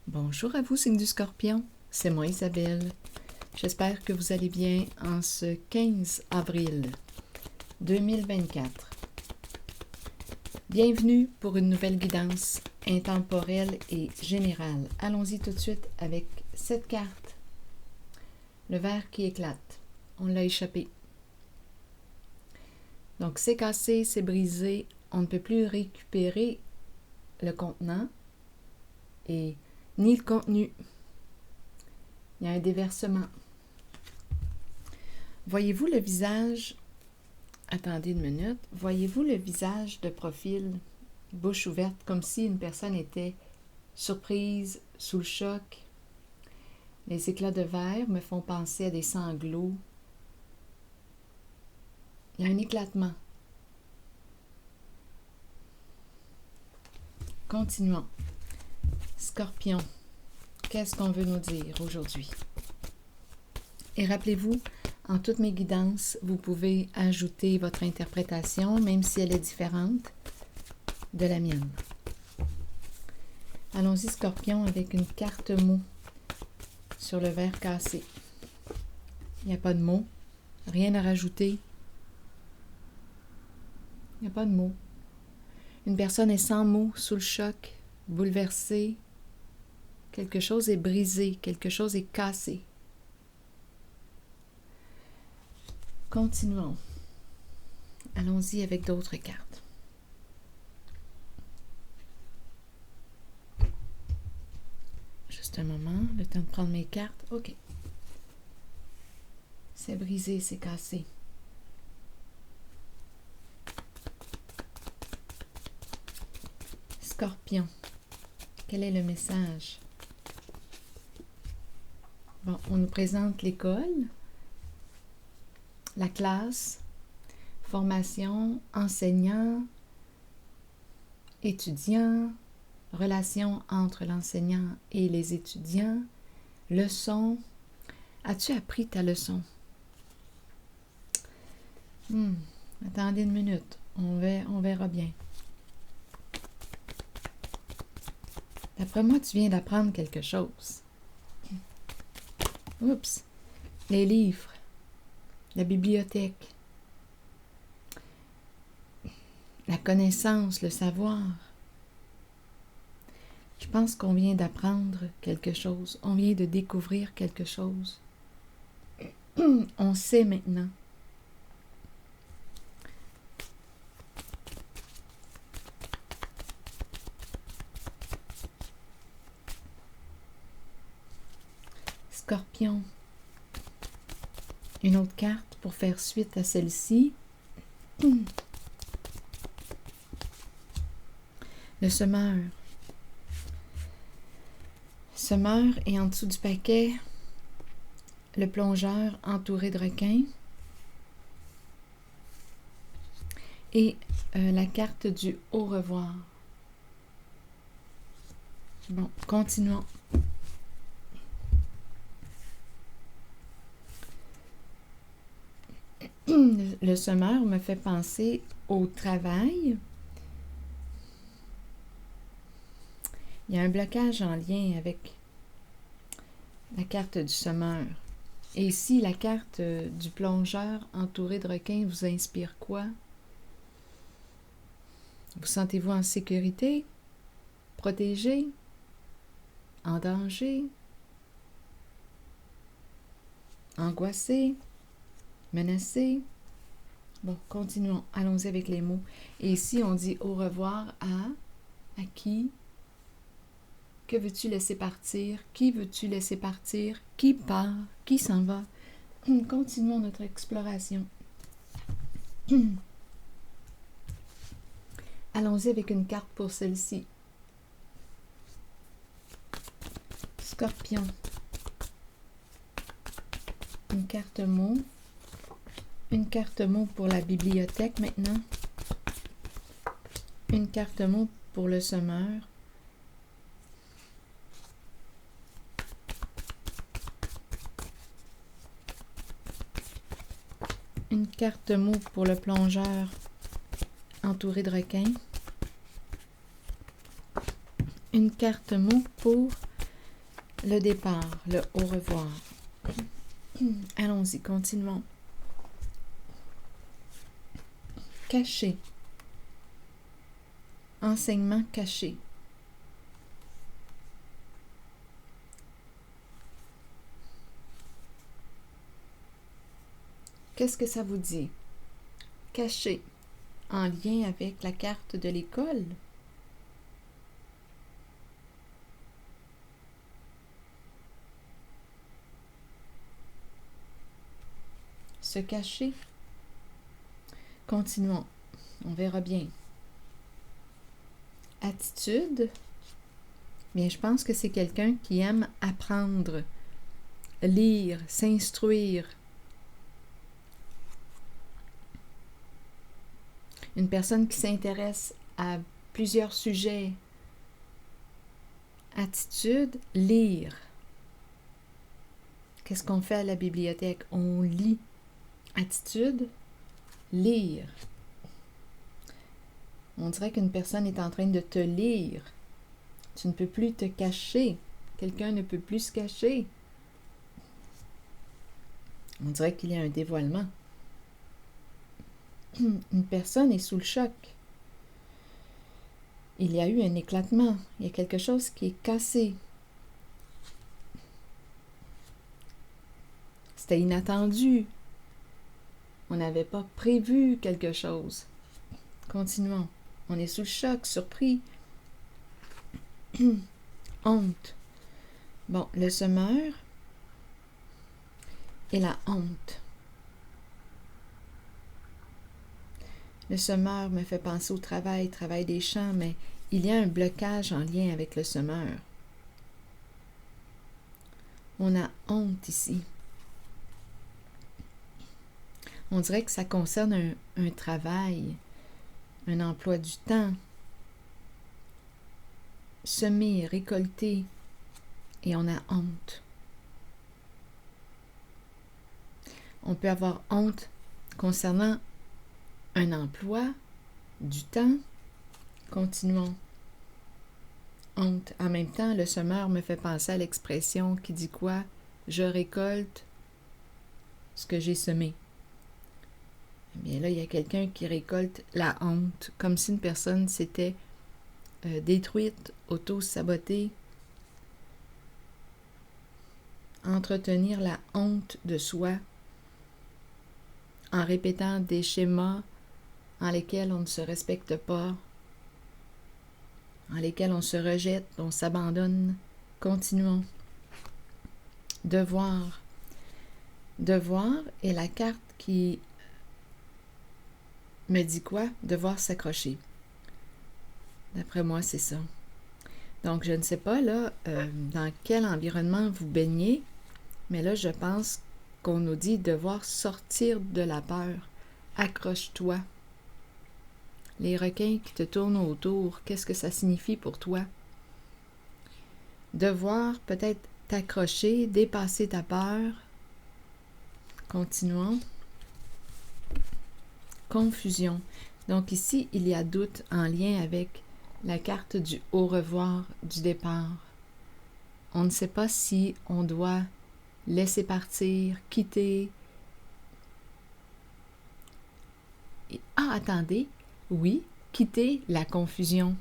Bonjour à vous, signe du Scorpion. C'est moi, Isabelle. J'espère que vous allez bien en ce 15 avril 2024. Bienvenue pour une nouvelle guidance intemporelle et générale. Allons-y tout de suite avec cette carte. Le verre qui éclate. On l'a échappé. Donc, c'est cassé, c'est brisé. On ne peut plus récupérer le contenant et ni le contenu. Il y a un déversement. Voyez-vous le visage? Attendez une minute. Voyez-vous le visage de profil, bouche ouverte, comme si une personne était surprise, sous le choc? Les éclats de verre me font penser à des sanglots. Il y a un éclatement. Continuons. Scorpion, qu'est-ce qu'on veut nous dire aujourd'hui? Et rappelez-vous, en toutes mes guidances, vous pouvez ajouter votre interprétation, même si elle est différente de la mienne. Allons-y, Scorpion, avec une carte mot sur le verre cassé. Il n'y a pas de mots, rien à rajouter. Il n'y a pas de mots. Une personne est sans mots, sous le choc, bouleversée. Quelque chose est brisé, quelque chose est cassé. Continuons. Allons-y avec d'autres cartes. Juste un moment, le temps de prendre mes cartes. OK. C'est brisé, c'est cassé. Scorpion, quel est le message? Bon, on nous présente l'école, la classe, formation, enseignant, étudiant, relation entre l'enseignant et les étudiants, leçon. As-tu appris ta leçon? Attendez une minute, on verra bien. D'après moi, tu viens d'apprendre quelque chose. Oups! Les livres, la bibliothèque, la connaissance, le savoir. Je pense qu'on vient d'apprendre quelque chose, on vient de découvrir quelque chose. On sait maintenant. Scorpion. Une autre carte pour faire suite à celle-ci. Le semeur. Semeur et en dessous du paquet, le plongeur entouré de requins. Et la carte du au revoir. Bon, continuons. Le semeur me fait penser au travail. Il y a un blocage en lien avec la carte du semeur. Et ici, la carte du plongeur entouré de requins vous inspire quoi? Vous sentez-vous en sécurité? Protégé? En danger? Angoissé? Menacé? Bon, continuons. Allons-y avec les mots. Et ici, on dit au revoir à qui? Que veux-tu laisser partir? Qui veux-tu laisser partir? Qui part? Qui s'en va? Continuons notre exploration. Allons-y avec une carte pour celle-ci. Scorpion. Une carte mot. Une carte mot pour la bibliothèque maintenant. Une carte mot pour le semeur. Une carte mot pour le plongeur entouré de requins. Une carte mot pour Le départ, le au revoir. Allons-y, continuons. Caché. Enseignement caché. Qu'est-ce que ça vous dit? Caché. En lien avec la carte de l'école? Se cacher. Continuons. On verra bien. Attitude. Bien, je pense que c'est quelqu'un qui aime apprendre, lire, s'instruire. Une personne qui s'intéresse à plusieurs sujets. Attitude, lire. Qu'est-ce qu'on fait à la bibliothèque? On lit. Attitude, lire. On dirait qu'une personne est en train de te lire. Tu ne peux plus te cacher. Quelqu'un ne peut plus se cacher. On dirait qu'il y a un dévoilement. Une personne est sous le choc. Il y a eu un éclatement. Il y a quelque chose qui est cassé. C'était inattendu. On n'avait pas prévu quelque chose. Continuons. On est sous le choc, surpris. Honte. Bon, le semeur et la honte. Le semeur me fait penser au travail des champs, mais il y a un blocage en lien avec le semeur. On a honte ici. On dirait que ça concerne un travail, un emploi du temps. Semer, récolter, et on a honte. On peut avoir honte concernant un emploi, du temps. Continuons. Honte. En même temps, le semeur me fait penser à l'expression qui dit quoi? Je récolte ce que j'ai semé. Eh bien là, il y a quelqu'un qui récolte la honte, comme si une personne s'était détruite, auto-sabotée. Entretenir la honte de soi en répétant des schémas en lesquels on ne se respecte pas, en lesquels on se rejette, on s'abandonne. Continuons. Devoir. Devoir est la carte qui me dit quoi? Devoir s'accrocher. D'après moi, c'est ça. Donc, je ne sais pas, là, dans quel environnement vous baignez, mais là, je pense qu'on nous dit devoir sortir de la peur. Accroche-toi. Les requins qui te tournent autour, qu'est-ce que ça signifie pour toi? Devoir peut-être t'accrocher, dépasser ta peur. Continuons. Confusion. Donc ici, il y a doute en lien avec la carte du au revoir, du départ. On ne sait pas si on doit laisser partir, quitter. Attendez. Oui, quitter la confusion.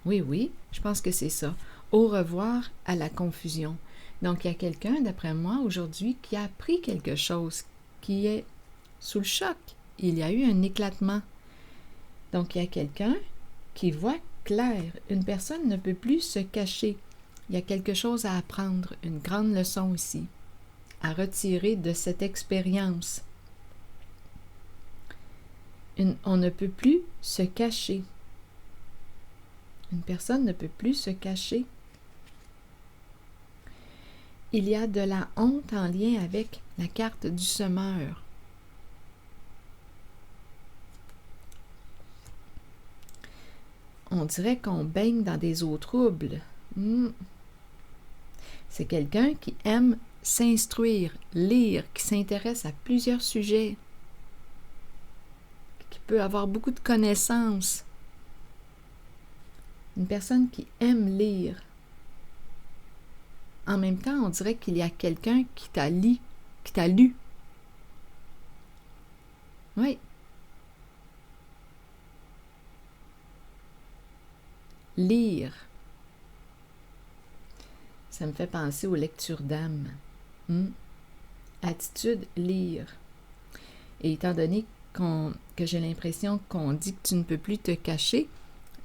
Oui, je pense que c'est ça. Au revoir à la confusion. Donc, il y a quelqu'un, d'après moi, aujourd'hui, qui a appris quelque chose, qui est sous le choc. Il y a eu un éclatement. Donc, il y a quelqu'un qui voit clair. Une personne ne peut plus se cacher. Il y a quelque chose à apprendre, une grande leçon ici, à retirer de cette expérience. On ne peut plus se cacher. Une personne ne peut plus se cacher. Il y a de la honte en lien avec la carte du semeur. On dirait qu'on baigne dans des eaux troubles. C'est quelqu'un qui aime s'instruire, lire, qui s'intéresse à plusieurs sujets, qui peut avoir beaucoup de connaissances. Une personne qui aime lire. en même temps, on dirait qu'il y a quelqu'un qui t'a lu. Oui. Lire. Ça me fait penser aux lectures d'âme. Attitude, lire. Et étant donné que j'ai l'impression qu'on dit que tu ne peux plus te cacher,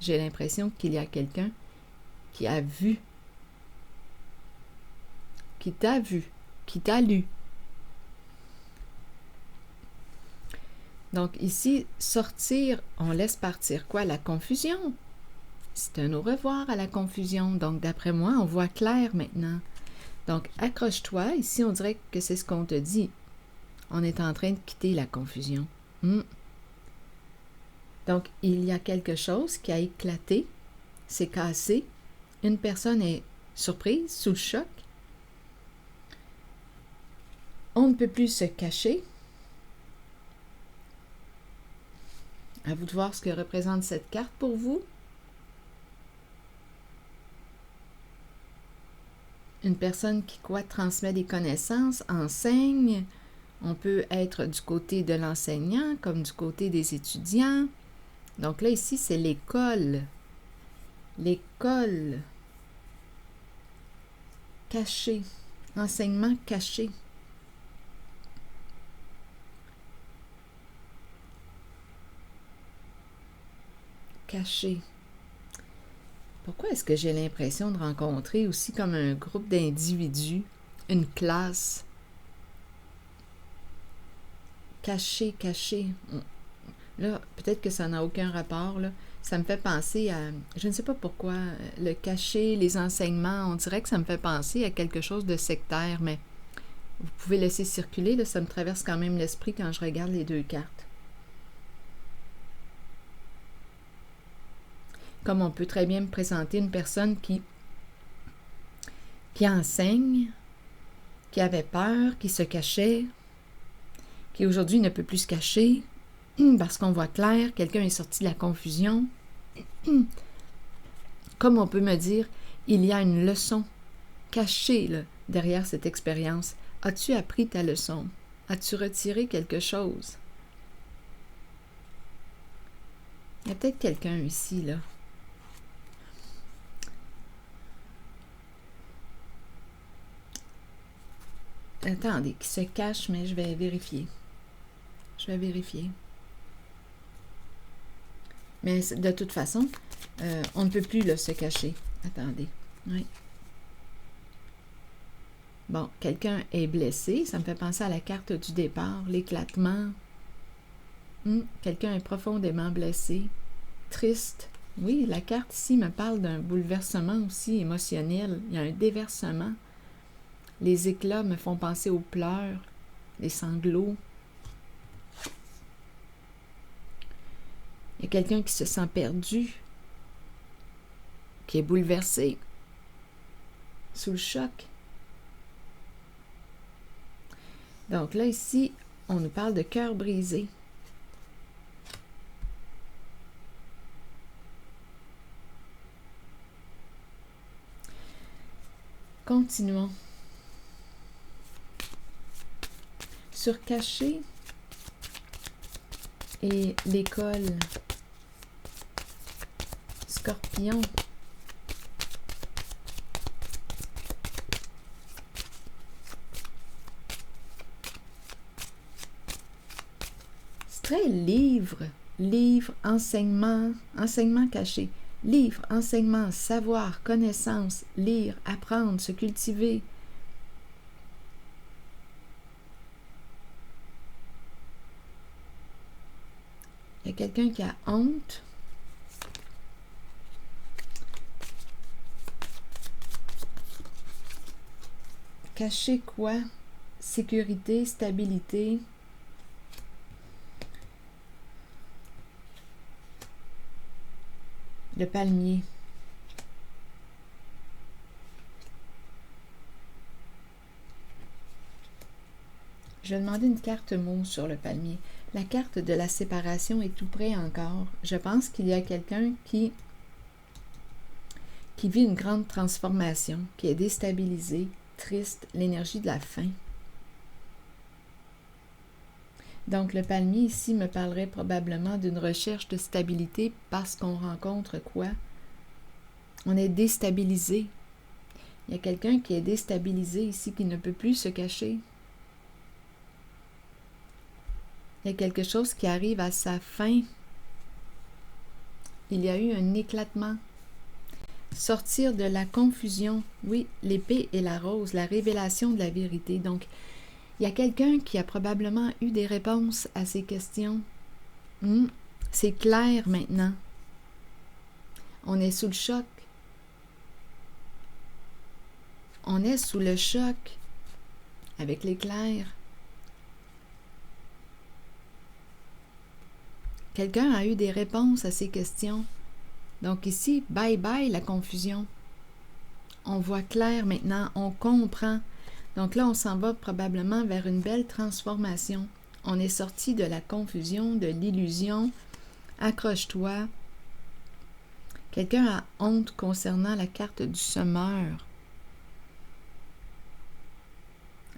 j'ai l'impression qu'il y a quelqu'un qui a vu, qui t'a vu, qui t'a lu. Donc ici, sortir, on laisse partir quoi? La confusion. C'est un au revoir à la confusion. Donc d'après moi, on voit clair maintenant. Donc accroche-toi. Ici, on dirait que c'est ce qu'on te dit. On est en train de quitter la confusion. Donc il y a quelque chose qui a éclaté, c'est cassé. Une personne est surprise, sous le choc. On ne peut plus se cacher. À vous de voir ce que représente cette carte pour vous. Une personne qui transmet des connaissances, enseigne. On peut être du côté de l'enseignant comme du côté des étudiants. Donc là, ici, c'est l'école. L'école. Caché. Enseignement caché. Caché. Pourquoi est-ce que j'ai l'impression de rencontrer aussi comme un groupe d'individus, une classe? Caché, caché. Là, peut-être que ça n'a aucun rapport, là. Ça me fait penser à, je ne sais pas pourquoi, le caché, les enseignements, on dirait que ça me fait penser à quelque chose de sectaire, mais vous pouvez laisser circuler, là, ça me traverse quand même l'esprit quand je regarde les deux cartes. Comme on peut très bien me présenter une personne qui enseigne, qui avait peur, qui se cachait, qui aujourd'hui ne peut plus se cacher, parce qu'on voit clair, quelqu'un est sorti de la confusion. Comme on peut me dire, il y a une leçon cachée là, derrière cette expérience. As-tu appris ta leçon? As-tu retiré quelque chose? Il y a peut-être quelqu'un ici, là. Attendez, qui se cache, mais je vais vérifier. Je vais vérifier. Mais de toute façon, on ne peut plus là, se cacher. Attendez. Oui. Bon, quelqu'un est blessé. Ça me fait penser à la carte du départ, l'éclatement. Quelqu'un est profondément blessé. Triste. Oui, la carte ici me parle d'un bouleversement aussi émotionnel. Il y a un déversement. Les éclats me font penser aux pleurs, les sanglots. Il y a quelqu'un qui se sent perdu, qui est bouleversé, sous le choc. Donc là, ici, on nous parle de cœur brisé. Continuons. Sur caché et l'école. Scorpion. C'est très livre, enseignement caché. Livre, enseignement, savoir, connaissance, lire, apprendre, se cultiver. Il y a quelqu'un qui a honte. Cacher quoi? Sécurité, stabilité. Le palmier. Je vais demander une carte mot sur le palmier. La carte de la séparation est tout près encore. Je pense qu'il y a quelqu'un qui qui vit une grande transformation, qui est déstabilisé, triste, l'énergie de la fin. Donc, le palmier ici me parlerait probablement d'une recherche de stabilité parce qu'on rencontre quoi? On est déstabilisé. Il y a quelqu'un qui est déstabilisé ici, qui ne peut plus se cacher. Il y a quelque chose qui arrive à sa fin. Il y a eu un éclatement. Sortir de la confusion. Oui, l'épée et la rose, la révélation de la vérité. Donc, il y a quelqu'un qui a probablement eu des réponses à ces questions. C'est clair maintenant. On est sous le choc. On est sous le choc avec l'éclair. Quelqu'un a eu des réponses à ces questions. Donc ici, bye bye la confusion. On voit clair maintenant, on comprend. Donc là, on s'en va probablement vers une belle transformation. On est sorti de la confusion, de l'illusion. Accroche-toi. Quelqu'un a honte concernant la carte du semeur.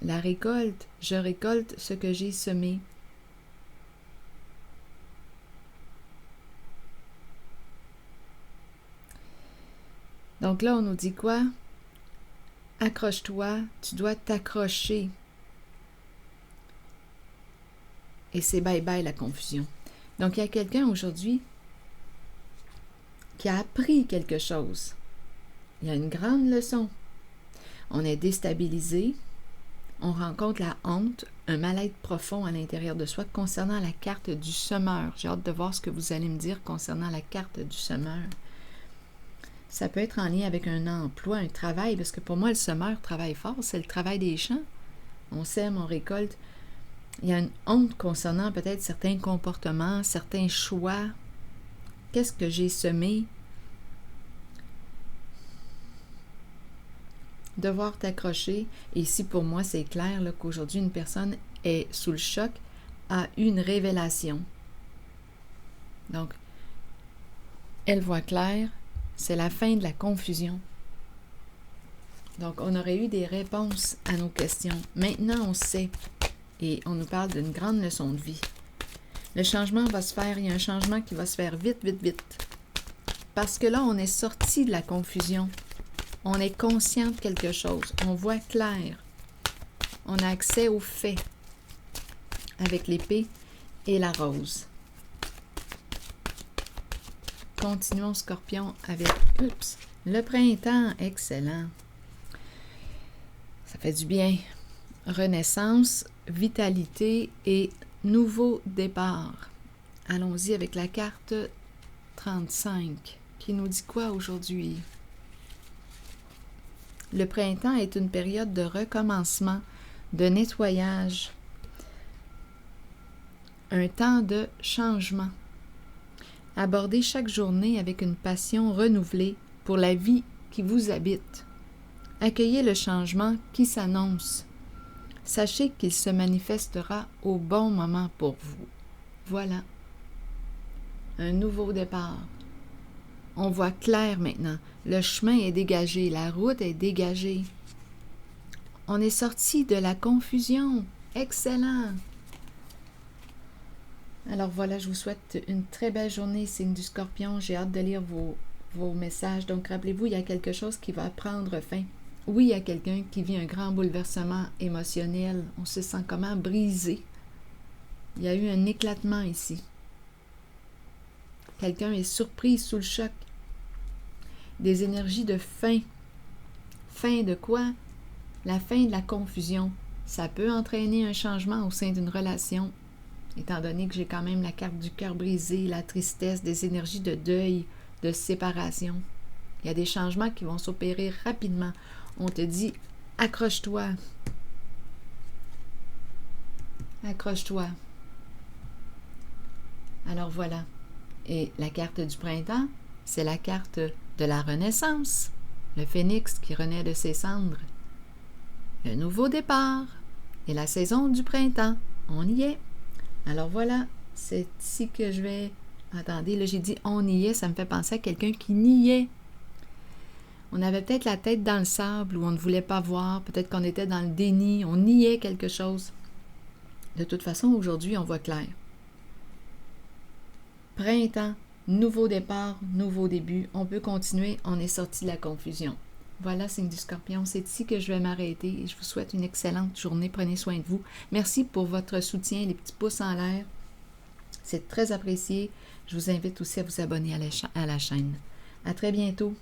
La récolte, je récolte ce que j'ai semé. Donc là, on nous dit quoi? Accroche-toi, tu dois t'accrocher. Et c'est bye-bye la confusion. Donc, il y a quelqu'un aujourd'hui qui a appris quelque chose. Il y a une grande leçon. On est déstabilisé, on rencontre la honte, un mal-être profond à l'intérieur de soi concernant la carte du semeur. J'ai hâte de voir ce que vous allez me dire concernant la carte du semeur. Ça peut être en lien avec un emploi, un travail, parce que pour moi, le semeur travaille fort, c'est le travail des champs. On sème, on récolte. Il y a une honte concernant peut-être certains comportements, certains choix. Qu'est-ce que j'ai semé? Devoir t'accrocher. Et ici, pour moi, c'est clair là, qu'aujourd'hui, une personne est sous le choc, a eu une révélation. Donc, elle voit clair. C'est la fin de la confusion. Donc, on aurait eu des réponses à nos questions. Maintenant, on sait. Et on nous parle d'une grande leçon de vie. Le changement va se faire. Il y a un changement qui va se faire vite, vite, vite. Parce que là, on est sorti de la confusion. On est conscient de quelque chose. On voit clair. On a accès aux faits. Avec l'épée et la rose. Continuons, Scorpion, avec le printemps. Excellent. Ça fait du bien. Renaissance, vitalité et nouveau départ. Allons-y avec la carte 35 qui nous dit quoi aujourd'hui? Le printemps est une période de recommencement, de nettoyage, un temps de changement. Abordez chaque journée avec une passion renouvelée pour la vie qui vous habite. Accueillez le changement qui s'annonce. Sachez qu'il se manifestera au bon moment pour vous. Voilà. Un nouveau départ. On voit clair maintenant. Le chemin est dégagé, la route est dégagée. On est sorti de la confusion. Excellent! Alors voilà, je vous souhaite une très belle journée, signe du Scorpion. J'ai hâte de lire vos messages. Donc, rappelez-vous, il y a quelque chose qui va prendre fin. Oui, il y a quelqu'un qui vit un grand bouleversement émotionnel. On se sent comment? Brisé. Il y a eu un éclatement ici. Quelqu'un est surpris sous le choc. Des énergies de fin. Fin de quoi? La fin de la confusion. Ça peut entraîner un changement au sein d'une relation. Étant donné que j'ai quand même la carte du cœur brisé, la tristesse, des énergies de deuil, de séparation. Il y a des changements qui vont s'opérer rapidement. On te dit, accroche-toi. Accroche-toi. Alors voilà. Et la carte du printemps, c'est la carte de la renaissance. Le phénix qui renaît de ses cendres. Le nouveau départ. Et la saison du printemps. On y est. Alors voilà, c'est ici que je vais... Attendez, là j'ai dit on y est, ça me fait penser à quelqu'un qui niait. On avait peut-être la tête dans le sable ou on ne voulait pas voir. Peut-être qu'on était dans le déni, on niait quelque chose. De toute façon, aujourd'hui, on voit clair. Printemps, nouveau départ, nouveau début. On peut continuer, on est sorti de la confusion. Voilà, signe du Scorpion, c'est ici que je vais m'arrêter et je vous souhaite une excellente journée. Prenez soin de vous. Merci pour votre soutien, les petits pouces en l'air. C'est très apprécié. Je vous invite aussi à vous abonner à la chaîne. À très bientôt.